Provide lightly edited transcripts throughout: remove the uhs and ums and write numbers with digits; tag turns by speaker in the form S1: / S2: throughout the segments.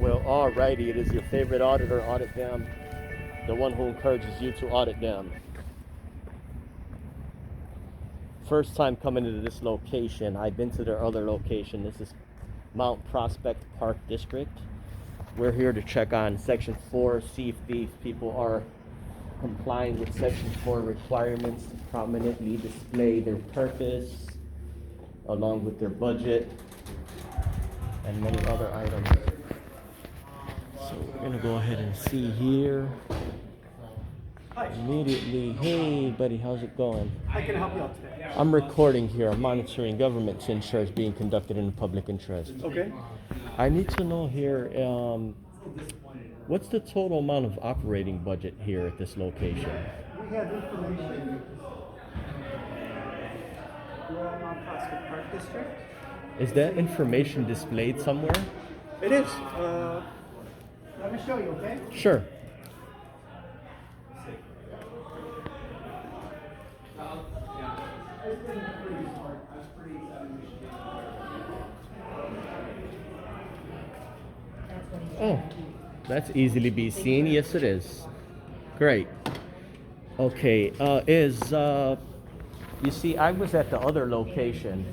S1: Well, alrighty, it is your favorite auditor, Audit them, the one who encourages you to audit them. First time coming into this location. I've been to their other location. This is Mount Prospect Park District. We're here to check on Section 4, see if these people are complying with Section 4 requirements to prominently display their purpose, along with their budget, and many other items. So we're gonna go ahead and see here. Immediately, hey buddy, how's it going?
S2: How can I help you out today?
S1: I'm recording here. I'm monitoring government census being conducted in the public interest.
S2: Okay.
S1: I need to know here, what's the total amount of operating budget here at this location?
S2: We have information. We're on Mount Prospect Park District.
S1: Is that information displayed somewhere?
S2: It is. Let me show you, okay?
S1: Sure. Oh, that's easily be seen. Yes, it is. Great. Okay, you see, I was at the other location.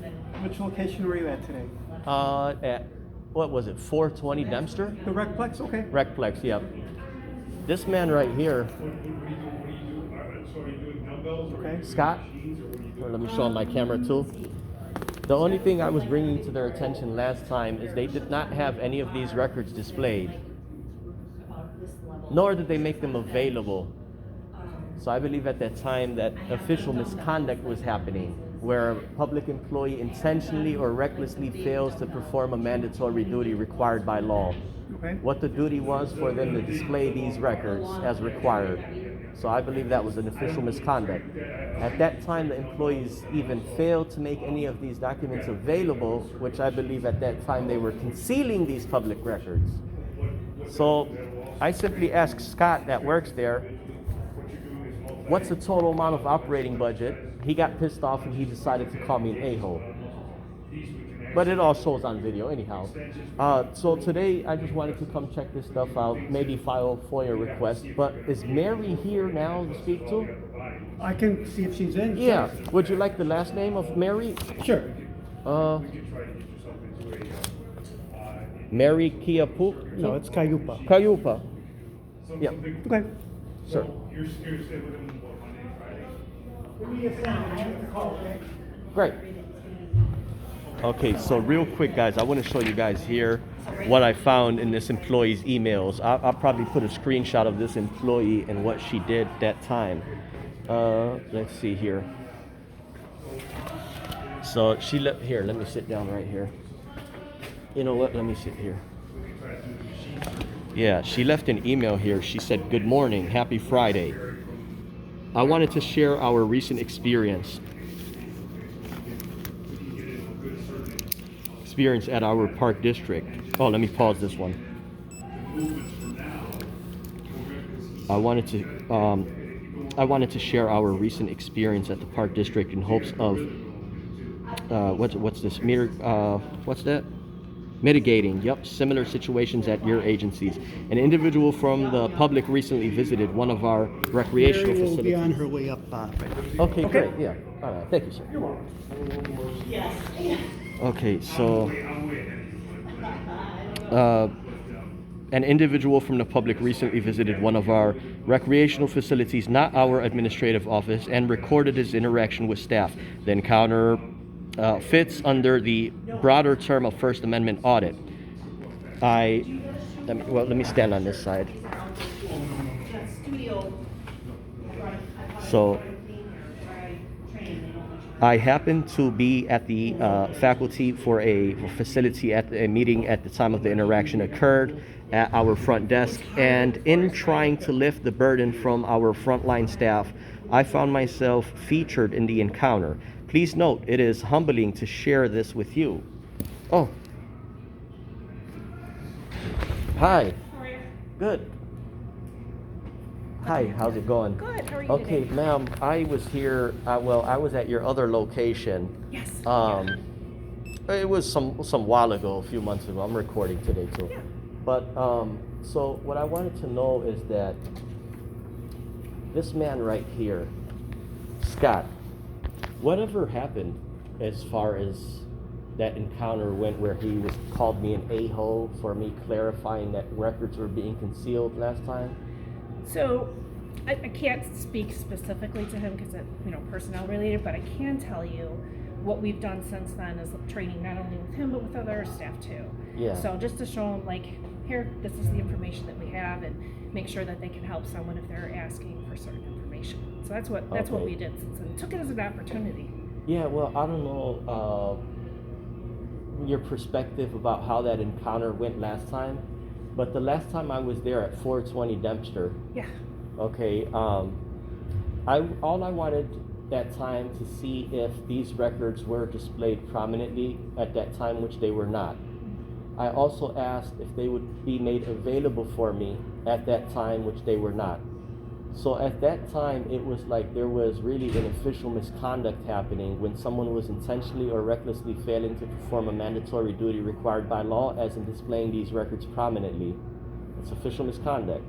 S2: Which location were you at today?
S1: At, what was it, 420 Dempster?
S2: The Recplex, okay.
S1: Recplex, yep. This man right here,
S2: Okay.
S1: Scott, or let me show him my camera too. The only thing I was bringing to their attention last time is they did not have any of these records displayed, nor did they make them available. So I believe at that time that official misconduct was happening, where a public employee intentionally or recklessly fails to perform a mandatory duty required by law.
S2: Okay.
S1: What the duty was for them to display these records as required. So I believe that was an official misconduct. At that time, the employees even failed to make any of these documents available, which I believe at that time they were concealing these public records. So I simply asked Scott that works there, what's the total amount of operating budget? He got pissed off and he decided to call me an a-hole. But it all shows on video anyhow. So today I just wanted to come check this stuff out, maybe file a Foyer request. But is Mary here now to speak to?
S2: I can see if she's in.
S1: Yeah. Would you like the last name of Mary?
S2: Sure.
S1: Mary Kiapu?
S2: No, it's Cayupa.
S1: Cayupa. Yeah.
S2: Okay.
S1: Sure.
S2: Give me a sound. I have to call, okay?
S1: Great. Okay, so real quick, guys, I want to show you guys here what I found in this employee's emails. I'll probably put a screenshot of this employee and what she did that time. Let's see here. So she left here. Let me sit down right here. You know what? Let me sit here. Yeah, she left an email here. She said, "Good morning, happy Friday. I wanted to share our recent experience at our park district." Oh, let me pause this one. I wanted to share our recent experience at the park district in hopes of what's this? What's that? Mitigating, yep, similar situations at your agencies. An individual from the public recently visited one of our recreational
S2: Mary will
S1: facilities.
S2: be on her way up.
S1: Okay, great, yeah. All right, thank you, sir. You're welcome. Okay, so an individual from the public recently visited one of our recreational facilities, not our administrative office, and recorded his interaction with staff. The encounter fits under the broader term of First Amendment audit. Let me stand on this side. So I happened to be at the faculty for a facility at a meeting at the time of the interaction occurred at our front desk, and in trying to lift the burden from our frontline staff, I found myself featured in the encounter. Please note, it is humbling to share this with you. Oh. Hi.
S3: How are you?
S1: Good. Hi, how's it going?
S3: Good. How are you
S1: Okay,
S3: today?
S1: ma'am, I was here, I was at your other location.
S3: Yes.
S1: It was some while ago, a few months ago. I'm recording today too.
S3: Yeah.
S1: But so what I wanted to know is that this man right here, Scott, whatever happened as far as that encounter went where he was called me an a-hole for me clarifying that records were being concealed last time?
S3: So I can't speak specifically to him because it's personnel related, but I can tell you what we've done since then is training not only with him but with other staff too.
S1: Yeah.
S3: So just to show them like, here, this is the information that we have, and make sure that they can help someone if they're asking for certain information. So that's what
S1: Okay.
S3: we did since then. Took it as an opportunity.
S1: Yeah, well, I don't know your perspective about how that encounter went last time, but the last time I was there at 420 Dempster,
S3: Yeah.
S1: okay, all I wanted that time to see if these records were displayed prominently at that time, which they were not. I also asked if they would be made available for me at that time, which they were not. So at that time, it was like there was really an official misconduct happening when someone was intentionally or recklessly failing to perform a mandatory duty required by law, as in displaying these records prominently. It's official misconduct.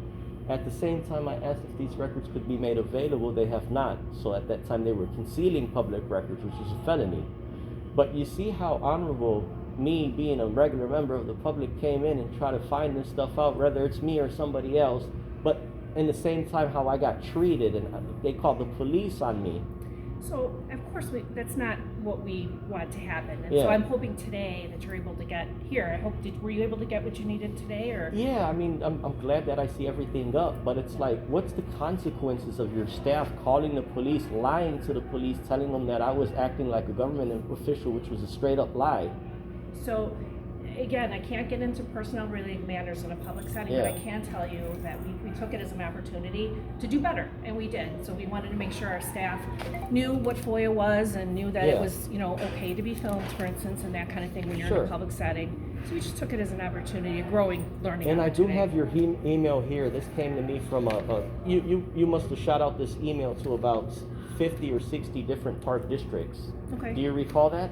S1: At the same time, I asked if these records could be made available. They have not. So at that time, they were concealing public records, which is a felony. But you see how honorable me, being a regular member of the public, came in and tried to find this stuff out, whether it's me or somebody else. But in the same time, how I got treated, and they called the police on me.
S3: So of course that's not what we want to happen, and
S1: Yeah.
S3: so I'm hoping today that you're able to get here. I hope were you able to get what you needed today, or?
S1: Yeah, I mean, I'm glad that I see everything up, but it's like, what's the consequences of your staff calling the police, lying to the police, telling them that I was acting like a government official, which was a straight up lie?
S3: So, again, I can't get into personnel related matters in a public setting, but I
S1: Yeah.
S3: can tell you that we took it as an opportunity to do better, and we did. So we wanted to make sure our staff knew what Foyer was and knew that it
S1: Yeah.
S3: was, okay to be filmed, for instance, and that kind of thing when you're
S1: Sure.
S3: in a public setting. So we just took it as an opportunity, a growing learning
S1: And I do
S3: opportunity.
S1: have your email here. This came to me from you must have shot out this email to about 50 or 60 different park districts.
S3: Okay.
S1: Do you recall that?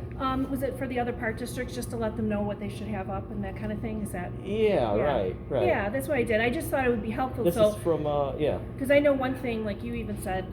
S3: Was it for the other park districts, just to let them know what they should have up and that kind of thing? Is that?
S1: Yeah, right.
S3: Yeah, that's what I did. I just thought it would be helpful.
S1: This
S3: so,
S1: is from yeah.
S3: because I know one thing, like you even said,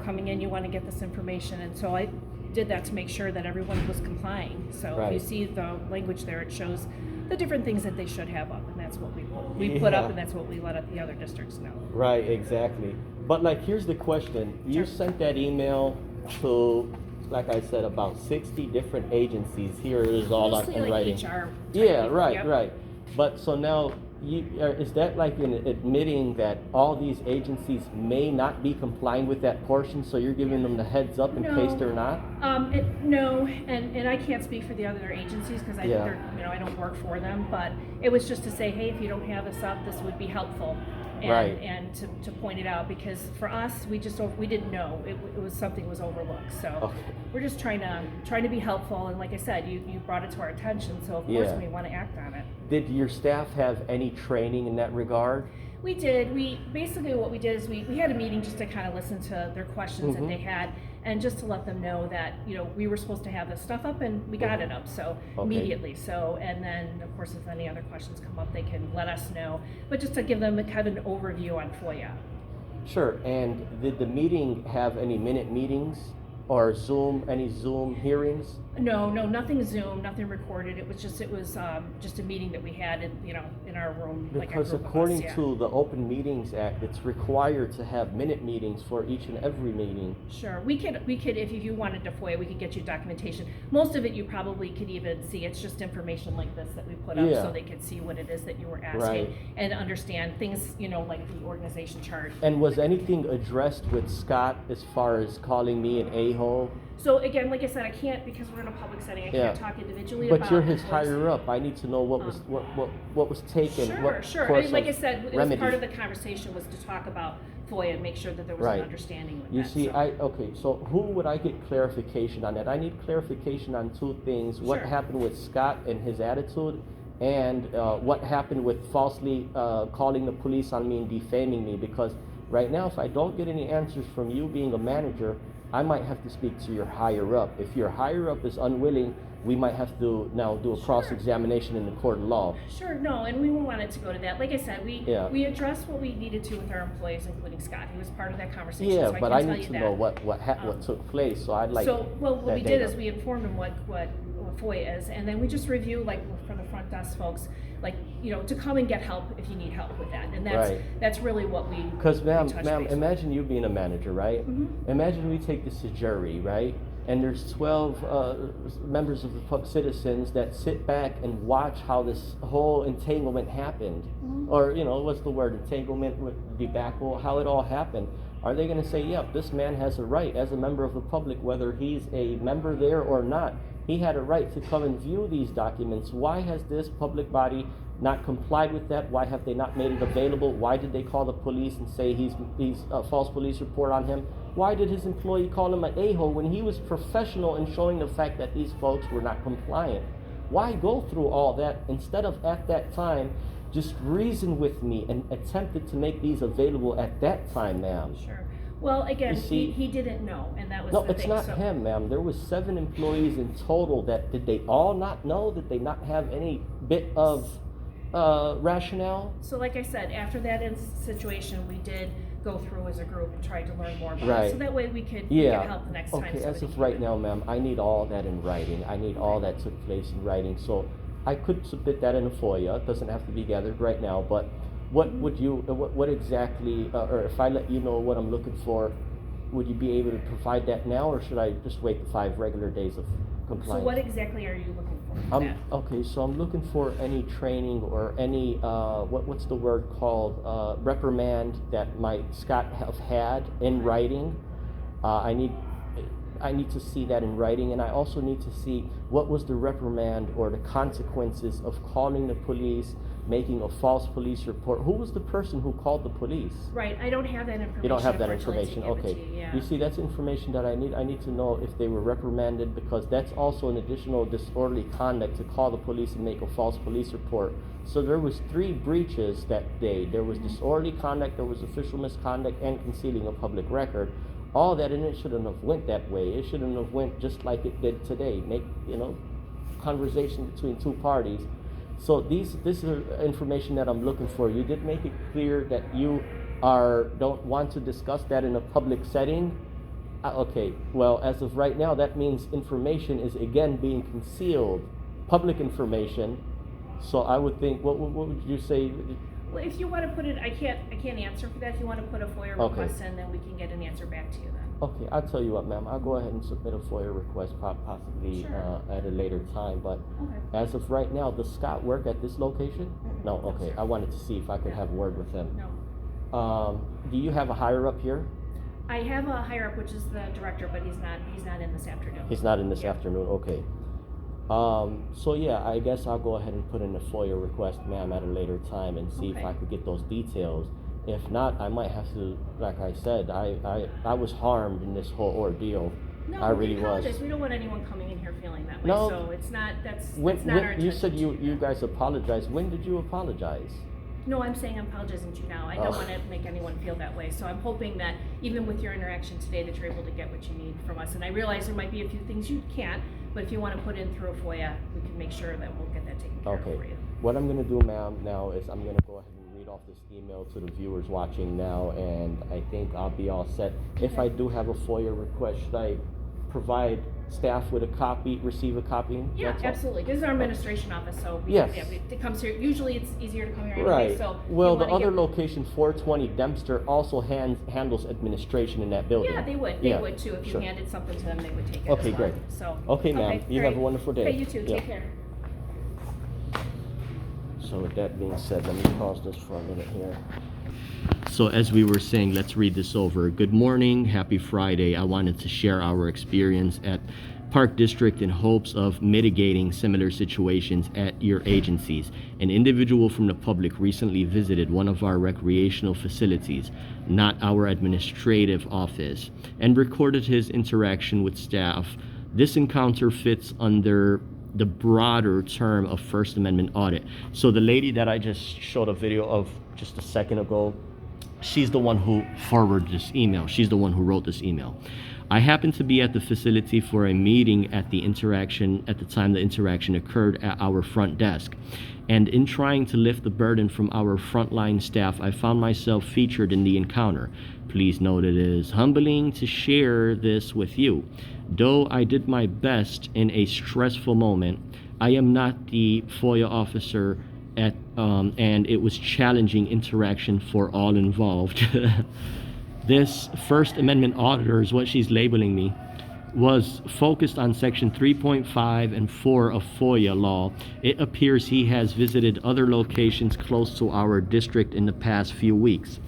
S3: coming in, you want to get this information, and so I did that to make sure that everyone was complying. So if you
S1: Right.
S3: see the language there, it shows the different things that they should have up, and that's what we put
S1: Yeah.
S3: up, and that's what we let the other districts know.
S1: Right, exactly. But like, here's the question. You
S3: Sure.
S1: sent that email to, like I said, about 60 different agencies. Here it is all
S3: Mostly
S1: in
S3: like
S1: writing.
S3: HR type
S1: Yeah,
S3: people,
S1: right,
S3: yep.
S1: right. But so now, is that like in admitting that all these agencies may not be complying with that portion, so you're giving them the heads up in case they're not?
S3: No, and I can't speak for the other agencies because
S1: Yeah.
S3: I don't work for them, but it was just to say, hey, if you don't have this up, this would be helpful. And,
S1: Right.
S3: and to point it out, because for us, we didn't know, it was something was overlooked, so
S1: Okay.
S3: we're just trying to be helpful, and like I said, you brought it to our attention, so of course
S1: Yeah.
S3: we want to act on it.
S1: Did your staff have any training in that regard?
S3: We did. We basically what we did is we had a meeting just to kind of listen to their questions that
S1: Mhm.
S3: they had, and just to let them know that we were supposed to have this stuff up, and we got it up so
S1: Okay.
S3: immediately. So, and then of course if any other questions come up, they can let us know. But just to give them a kind of an overview on Foyer.
S1: Sure. And did the meeting have any minute meetings or any Zoom hearings?
S3: No, nothing Zoom, nothing recorded. It was just a meeting that we had in our room. Like a
S1: Because
S3: group of us,
S1: according
S3: yeah.
S1: to the Open Meetings Act, it's required to have minute meetings for each and every meeting.
S3: Sure, we could if you wanted to FOIA, we could get you documentation. Most of it you probably could even see. It's just information like this that we put up
S1: Yeah.
S3: so they could see what it is that you were asking
S1: Right.
S3: and understand things, like the organization chart.
S1: And was anything addressed with Scott as far as calling me an a-hole?
S3: So again, like I said, I can't, because we're in a public setting, I
S1: Yeah.
S3: can't talk individually
S1: But
S3: about
S1: you're his
S3: employees.
S1: higher up. I need to know what was what was taken.
S3: Sure,
S1: what
S3: sure.
S1: course
S3: Like I
S1: of
S3: said, it
S1: remedy.
S3: was part of the conversation was to talk about FOIA and make sure that there was
S1: Right.
S3: an understanding with
S1: You
S3: that.
S1: see,
S3: so.
S1: so who would I get clarification on that? I need clarification on two things. What
S3: Sure.
S1: happened with Scott and his attitude, and what happened with falsely calling the police on me and defaming me. Because right now, if I don't get any answers from you being a manager, I might have to speak to your higher up. If your higher up is unwilling we might have to now do a cross-examination in the court of law.
S3: Sure, no, and we won't want it to go to that. Like I said,
S1: Yeah.
S3: we addressed what we needed to with our employees, including Scott. He was part of that conversation,
S1: Yeah,
S3: so I
S1: but
S3: can
S1: I
S3: tell
S1: need
S3: you
S1: to
S3: that.
S1: know what took place, so I'd like
S3: So, well, what
S1: that
S3: we did
S1: data.
S3: is we informed him what Foyer is, and then we just review, like, for the front desk folks, like, you know, to come and get help if you need help with that. And
S1: Right.
S3: that's really what we
S1: Because ma'am,
S3: touch base with.
S1: imagine you being a manager, right? Imagine we take this to jury, right? And there's 12 members of the citizens that sit back and watch how this whole entanglement happened, or what's the word, entanglement, with debacle, how it all happened. Are they going to say, yep, this man has a right as a member of the public, whether he's a member there or not? He had a right to come and view these documents. Why has this public body not complied with that? Why have they not made it available? Why did they call the police and say he's a false police report on him? Why did his employee call him an a-hole when he was professional in showing the fact that these folks were not compliant? Why go through all that instead of at that time just reason with me and attempted to make these available at that time, ma'am?
S3: Sure. Well, again,
S1: You see-
S3: he didn't know, and that was
S1: No,
S3: the
S1: it's
S3: thing.
S1: not
S3: so,
S1: him, ma'am. There was 7 employees in total. Did they all not know? Did they not have any bit of rationale?
S3: So like I said, after that situation, we did go through as a group and try to learn more about it.
S1: Right.
S3: So that way we could
S1: Yeah.
S3: help the next time.
S1: Okay,
S3: so
S1: as
S3: that
S1: of
S3: he
S1: right
S3: could-
S1: now, ma'am, I need all that in writing. I need all that took place in writing. So I could submit that in a FOIA. It doesn't have to be gathered right now. But what would you, what exactly, or if I let you know what I'm looking for, would you be able to provide that now, or should I just wait the 5 regular days of
S3: So
S1: compliance?
S3: what exactly are you looking for? That?
S1: Okay, so I'm looking for any training or any, what's the word called, reprimand that Scott have had in writing. I need to see that in writing, and I also need to see what was the reprimand or the consequences of calling the police, making a false police report. Who was the person who called the police?
S3: Right, I don't have that information.
S1: You don't have that
S3: unfortunately, to
S1: information,
S3: give it
S1: okay.
S3: to you, yeah.
S1: You see, that's information that I need. I need to know if they were reprimanded, because that's also an additional disorderly conduct to call the police and make a false police report. So there was 3 breaches that day. There was disorderly conduct, there was official misconduct, and concealing a public record. All that, and it shouldn't have went that way. It shouldn't have went just like it did today. Make, conversation between 2 parties. So this is information that I'm looking for. You did make it clear that you don't want to discuss that in a public setting. Okay, well, as of right now, that means information is again being concealed, public information. So I would think, what would you say?
S3: Well, if you want to put it, I can't answer for that. If you want to put a FOIA
S1: Okay.
S3: request in, then we can get an answer back to you then.
S1: Okay, I'll tell you what, ma'am. I'll go ahead and submit a FOIA request possibly
S3: Sure.
S1: at a later time. But
S3: Okay.
S1: as of right now, does Scott work at this location? No. Okay. I wanted to see if I could have word with him.
S3: No.
S1: Do you have a higher up here?
S3: I have a higher up, which is the director, but he's not in this afternoon.
S1: He's not in this
S3: Yeah.
S1: afternoon. Okay. So yeah, I guess I'll go ahead and put in a FOIA request, ma'am, at a later time and see if
S3: Okay.
S1: I could get those details. If not, I might have to, like I said, I was harmed in this whole ordeal.
S3: No,
S1: I really
S3: we
S1: was.
S3: apologize. We don't want anyone coming in here feeling that way.
S1: No.
S3: So it's not, that's
S1: When
S3: not our
S1: you
S3: intention.
S1: said you guys apologized. When did you apologize?
S3: No, I'm saying I'm apologizing to you now. I don't
S1: Oh.
S3: want to make anyone feel that way. So I'm hoping that even with your interaction today, that you're able to get what you need from us. And I realize there might be a few things you can't, but if you want to put in through a FOIA, we can make sure that we'll get that taken care of for
S1: Okay.
S3: you.
S1: What I'm gonna do, ma'am, now is I'm gonna go ahead and read off this email to the viewers watching now, and I think I'll be all set. If I do have a FOIA request, should I provide staff with a copy, receive a copy?
S3: Yeah,
S1: That's all?
S3: absolutely. This is our administration office, so
S1: Yes.
S3: it comes here. Usually it's easier to come here anyway.
S1: Right.
S3: So
S1: Well,
S3: you
S1: the
S3: wanna
S1: other
S3: get-
S1: location, 420 Dempster, also handles administration in that building.
S3: Yeah, they would. They
S1: Yeah,
S3: would too. If you
S1: sure.
S3: handed something to them, they would take it.
S1: Okay,
S3: as well.
S1: great.
S3: So.
S1: Okay, ma'am. You have a
S3: great.
S1: wonderful day.
S3: Okay, you too.
S1: Yeah.
S3: Take care.
S1: So with that being said, let me pause this for a minute here. So as we were saying, let's read this over. Good morning, happy Friday. I wanted to share our experience at Park District in hopes of mitigating similar situations at your agencies. An individual from the public recently visited one of our recreational facilities, not our administrative office, and recorded his interaction with staff. This encounter fits under the broader term of First Amendment audit. So the lady that I just showed a video of just a second ago, she's the one who forwarded this email. She's the one who wrote this email. I happened to be at the facility for a meeting at the time the interaction occurred at our front desk. And in trying to lift the burden from our frontline staff, I found myself featured in the encounter. Please note it is humbling to share this with you. Though I did my best in a stressful moment, I am not the Foyer officer and it was challenging interaction for all involved. This First Amendment auditor is what she's labeling me, was focused on section 3.5 and 4 of Foyer law. It appears he has visited other locations close to our district in the past few weeks.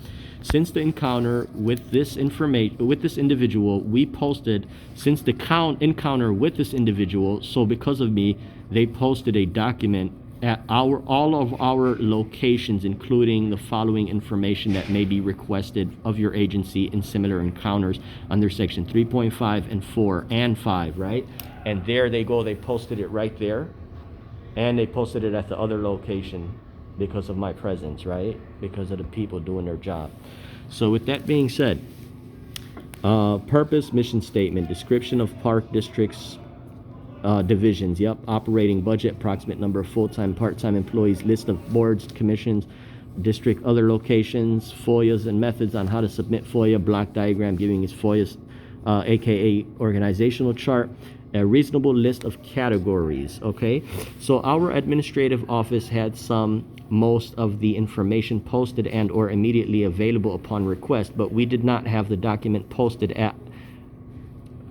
S1: Since the encounter with this individual, we posted, since the encounter with this individual, so because of me, they posted a document at all of our locations, including the following information that may be requested of your agency in similar encounters under section 3.5 and 4 and 5, right? And there they go, they posted it right there, and they posted it at the other location because of my presence, right? Because of the people doing their job. So with that being said, purpose, mission statement, description of park districts, divisions, yep, operating budget, approximate number of full-time, part-time employees, list of boards, commissions, district, other locations, FOIAs and methods on how to submit FOIA, block diagram giving his FOIAs, aka organizational chart, a reasonable list of categories. Okay, so our administrative office had most of the information posted and or immediately available upon request, but we did not have the document posted at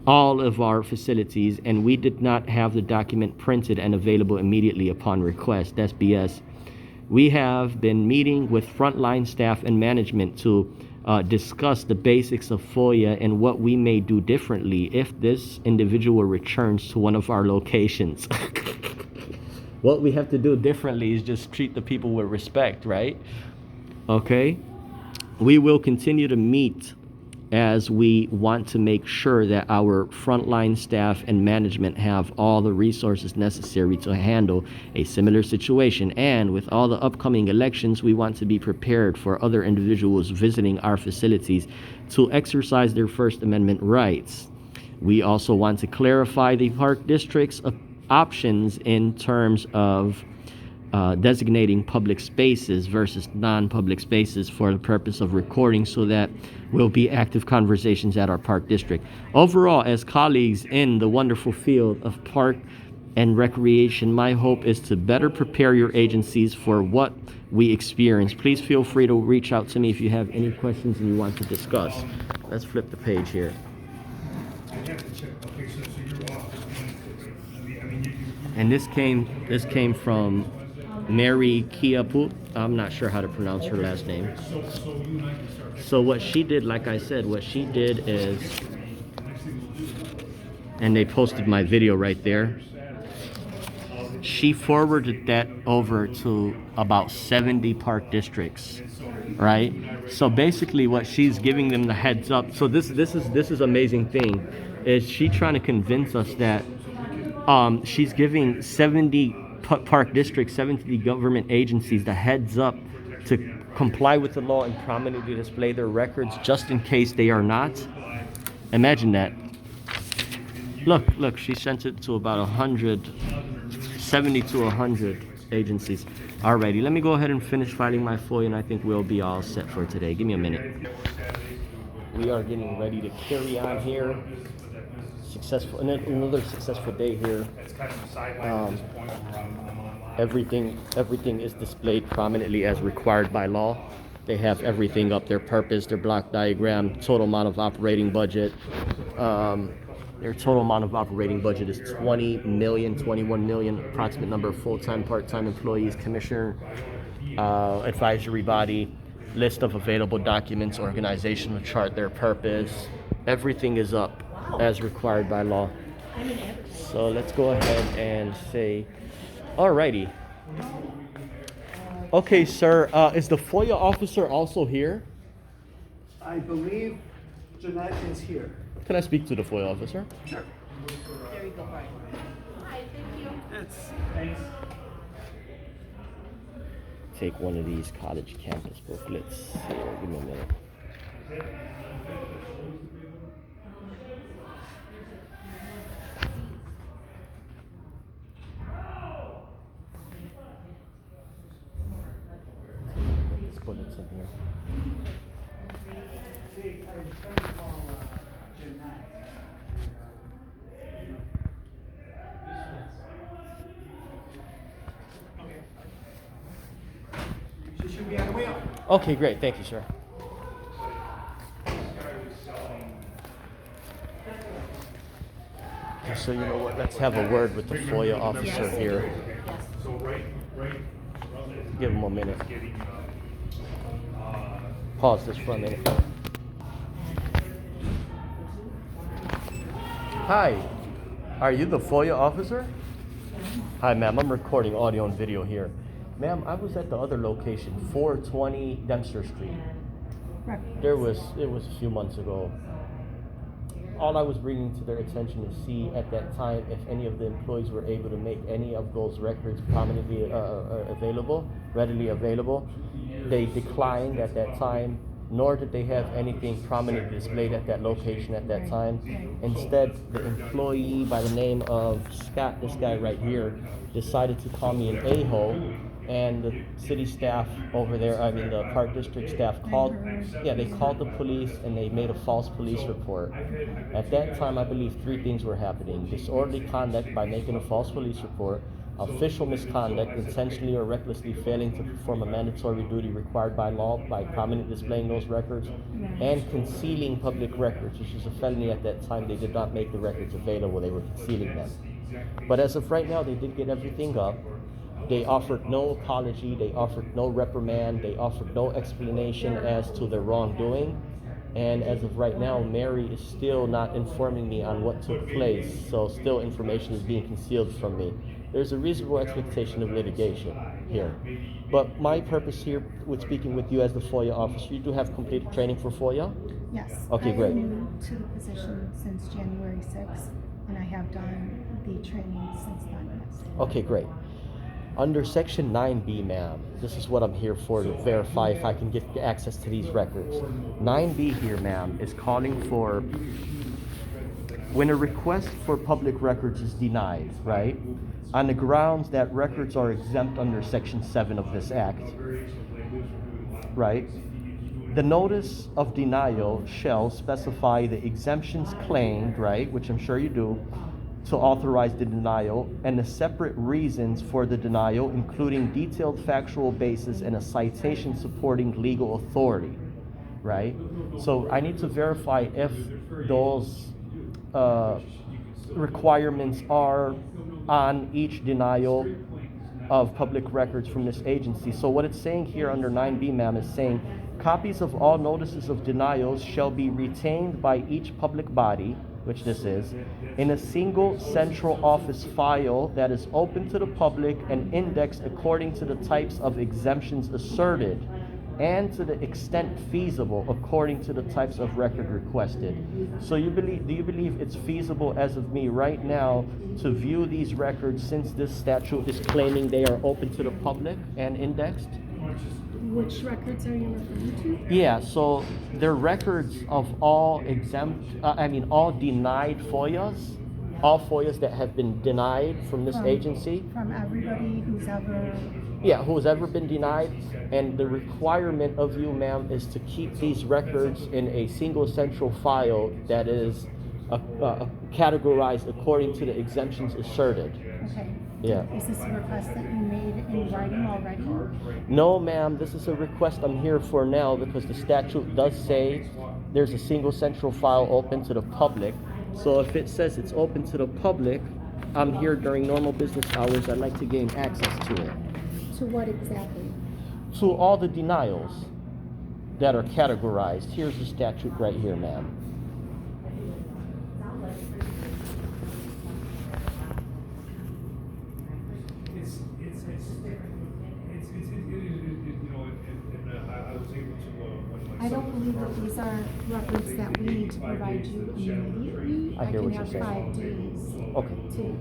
S1: all of our facilities, and we did not have the document printed and available immediately upon request. That's BS. We have been meeting with frontline staff and management to discuss the basics of FOIA and what we may do differently if this individual returns to one of our locations. What we have to do differently is just treat the people with respect, right? Okay. We will continue to meet as we want to make sure that our frontline staff and management have all the resources necessary to handle a similar situation. And with all the upcoming elections, we want to be prepared for other individuals visiting our facilities to exercise their First Amendment rights. We also want to clarify the park district's options in terms of designating public spaces versus non-public spaces for the purpose of recording, so that will be active conversations at our park district. Overall, as colleagues in the wonderful field of park and recreation, my hope is to better prepare your agencies for what we experience. Please feel free to reach out to me if you have any questions and you want to discuss. Let's flip the page here. And this came from Mary Kiaput. I'm not sure how to pronounce her last name. So what she did, like I said, what she did is, and they posted my video right there, she forwarded that over to about 70 park districts, right? So basically what she's giving them the heads up. So this is amazing thing, is she trying to convince us that she's giving 70 park districts, 70 government agencies the heads up to comply with the law and prominently display their records just in case they are not. Imagine that. Look, she sent it to about 70 to 100 agencies. Alrighty, let me go ahead and finish filing my FOIA, and I think we'll be all set for today. Give me a minute. We are getting ready to carry on here. Another successful day here. Everything is displayed prominently as required by law. They have everything up, their purpose, their block diagram, total amount of operating budget. Their total amount of operating budget is 20 million, 21 million, approximate number of full-time, part-time employees, commissioner, advisory body, list of available documents, organizational chart, their purpose. Everything is up as required by law. So let's go ahead and say, alrighty. Okay, sir, is the FOIA officer also here?
S2: I believe Jeanette is here.
S1: Can I speak to the FOIA officer?
S2: Sure.
S3: There you go, Brian. Hi, thank you.
S2: Thanks.
S1: Take one of these college campus booklets here. Give me a minute. put it in here.
S2: She should be on the way up.
S1: Okay, great. Thank you, sir. Okay, so you know what? Let's have a word with the FOIA officer here. Give him a minute. Pause this for a minute. Hi. Are you the FOIA officer? Hi, ma'am. I'm recording audio and video here. Ma'am, I was at the other location, 420 Dempster Street. It was a few months ago. All I was bringing to their attention is see at that time if any of the employees were able to make any of those records prominently readily available. They declined at that time, nor did they have anything prominently displayed at that location at that time. Instead, the employee by the name of Scott, this guy right here, decided to call me an a-hole, and the city staff over there, the Park District staff called the police, and they made a false police report. At that time, I believe three things were happening: disorderly conduct by making a false police report, official misconduct, intentionally or recklessly failing to perform a mandatory duty required by law by prominently displaying those records, and concealing public records, which is a felony at that time. They did not make the records available, they were concealing them. But as of right now, they did get everything up. They offered no apology, they offered no reprimand, they offered no explanation as to their wrongdoing. And as of right now, Mary is still not informing me on what took place, so still information is being concealed from me. There's a reasonable expectation of litigation here. But my purpose here with speaking with you as the FOIA officer, you do have completed training for FOIA?
S4: Yes.
S1: Okay, great.
S4: I am new to the position since January 6th, and I have done the training since then, yes.
S1: Okay, great. Under Section 9B, ma'am, this is what I'm here for, to verify if I can get access to these records. 9B here, ma'am, is calling for when a request for public records is denied, right? On the grounds that records are exempt under Section 7 of this Act, right? The notice of denial shall specify the exemptions claimed, right, which I'm sure you do, to authorize the denial, and the separate reasons for the denial, including detailed factual basis and a citation supporting legal authority, right? So I need to verify if those requirements are on each denial of public records from this agency. So what it's saying here under 9B, ma'am, is saying copies of all notices of denials shall be retained by each public body, which this is, in a single central office file that is open to the public and indexed according to the types of exemptions asserted and to the extent feasible according to the types of record requested. So do you believe it's feasible as of me right now to view these records, since this statute is claiming they are open to the public and indexed?
S4: Which records are you referring to?
S1: Yeah, so they're records of all all denied FOIAs, all FOIAs that have been denied from this agency.
S4: From everybody who's ever...
S1: Yeah, who's ever been denied. And the requirement of you, ma'am, is to keep these records in a single central file that is categorized according to the exemptions asserted.
S4: Okay.
S1: Yeah.
S4: Is this a request that you made in writing already?
S1: No, ma'am, this is a request I'm here for now because the statute does say there's a single central file open to the public. So if it says it's open to the public, I'm here during normal business hours. I'd like to gain access to it.
S4: To what exactly?
S1: To all the denials that are categorized. Here's the statute right here, ma'am.
S4: I don't believe that these are records that we need to provide you immediately.
S1: I hear what
S4: can
S1: you're
S4: have
S1: saying.
S4: 5 days
S1: Okay.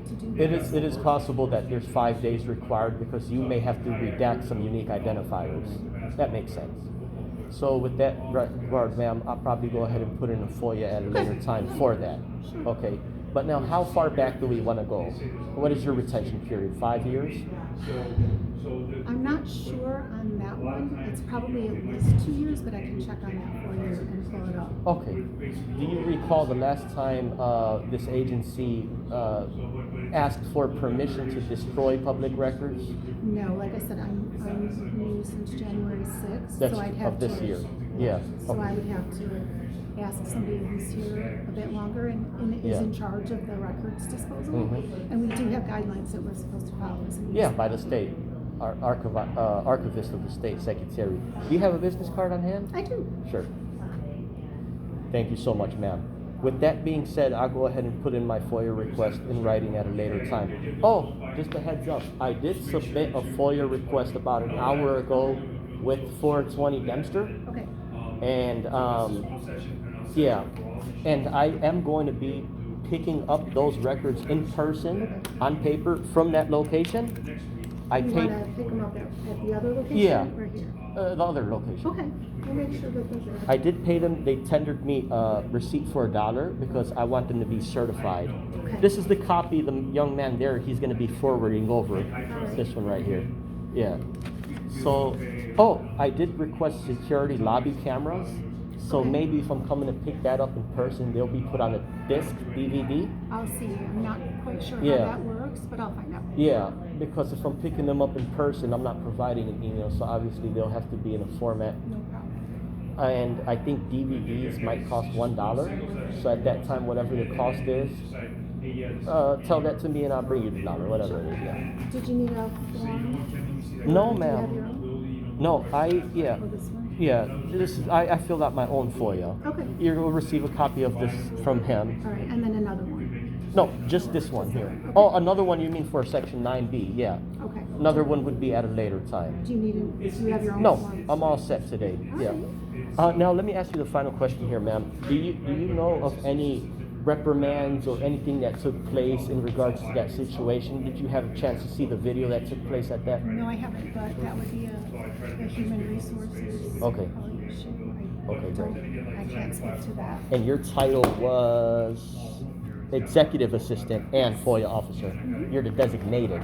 S4: to do
S1: It is possible that there's 5 days required because you may have to redact some unique identifiers. That makes sense. So with that regard, ma'am, I'll probably go ahead and put in a FOIA at a later time for that. Okay. But now, how far back do we want to go? What is your retention period? 5 years?
S4: I'm not sure on that one. It's probably at least 2 years, but I can check on that for you and pull it up.
S1: Okay. Do you recall the last time this agency asked for permission to destroy public records?
S4: No, like I said, I'm new since January 6th,
S1: That's
S4: so I'd have
S1: of this
S4: to.
S1: year. Yeah.
S4: So
S1: Okay.
S4: I would have to ask somebody who's here a bit longer and is
S1: Yeah.
S4: in charge of the records disposal.
S1: Mhm.
S4: And we do have guidelines that we're supposed to follow as a
S1: Yeah, by the state. Archivist of the state secretary. Do you have a business card on hand?
S4: I do.
S1: Sure. Thank you so much, ma'am. With that being said, I'll go ahead and put in my FOIA request in writing at a later time. Oh, just a heads up. I did submit a FOIA request about an hour ago with 420 Dempster.
S4: Okay.
S1: And yeah, and I am going to be picking up those records in person on paper from that location. I
S4: You
S1: paid
S4: want to pick them up at the other location?
S1: Yeah.
S4: Or here?
S1: The other location.
S4: Okay. We'll make sure that those are.
S1: I did pay them. They tendered me a receipt for $1 because I want them to be certified.
S4: Okay.
S1: This is the copy the young man there, he's going to be forwarding over.
S4: right.
S1: This one right here. Yeah. So, oh, I did request security lobby cameras. So
S4: Okay.
S1: maybe if I'm coming to pick that up in person, they'll be put on a disc, DVD.
S4: I'll see. I'm not quite sure
S1: Yeah.
S4: how that works, but I'll find out.
S1: Yeah, because if I'm picking them up in person, I'm not providing an email, so obviously they'll have to be in a format.
S4: No problem.
S1: And I think DVDs might cost $1. So at that time, whatever the cost is, tell that to me and I'll bring you the dollar, whatever it is. Yeah.
S4: Did you need a form?
S1: No,
S4: Do you have your
S1: ma'am.
S4: own?
S1: No, yeah,
S4: Or this one?
S1: yeah. I filled out my own FOIA.
S4: Okay.
S1: You'll receive a copy of this from him.
S4: All right, and then another one.
S1: No, just this one here. Oh, another one you mean for Section 9B? Yeah.
S4: Okay.
S1: Another one would be at a later time.
S4: Do you need do you have your own
S1: No,
S4: form?
S1: I'm all set today. Yeah. Now let me ask you the final question here, ma'am. Do you know of any reprimands or anything that took place in regards to that situation? Did you have a chance to see the video that took place at that?
S4: No, I haven't, but that would be a human resources.
S1: Okay.
S4: probably issue.
S1: Okay, great.
S4: I can't speak to that.
S1: And your title was executive assistant and FOIA officer. You're the designated.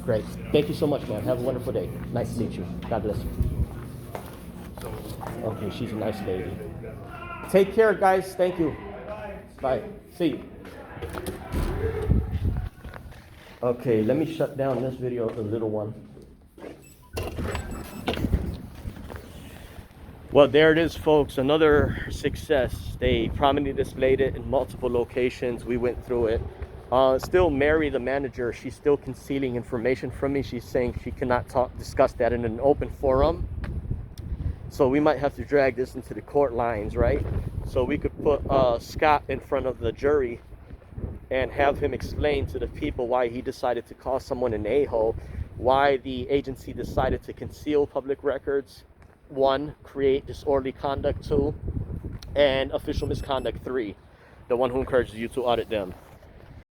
S1: Great. Thank you so much, ma'am. Have a wonderful day. Nice to meet you. God bless you. Okay, she's a nice lady. Take care, guys. Thank you. Bye. See you. Okay, let me shut down this video, the little one. Well, there it is, folks. Another success. They prominently displayed it in multiple locations. We went through it. Still, Mary, the manager, she's still concealing information from me. She's saying she cannot discuss that in an open forum. So we might have to drag this into the court lines, right? So we could put Scott in front of the jury and have him explain to the people why he decided to call someone an a-hole, why the agency decided to conceal public records, 1, create disorderly conduct, 2, and official misconduct, 3, the one who encourages you to audit them.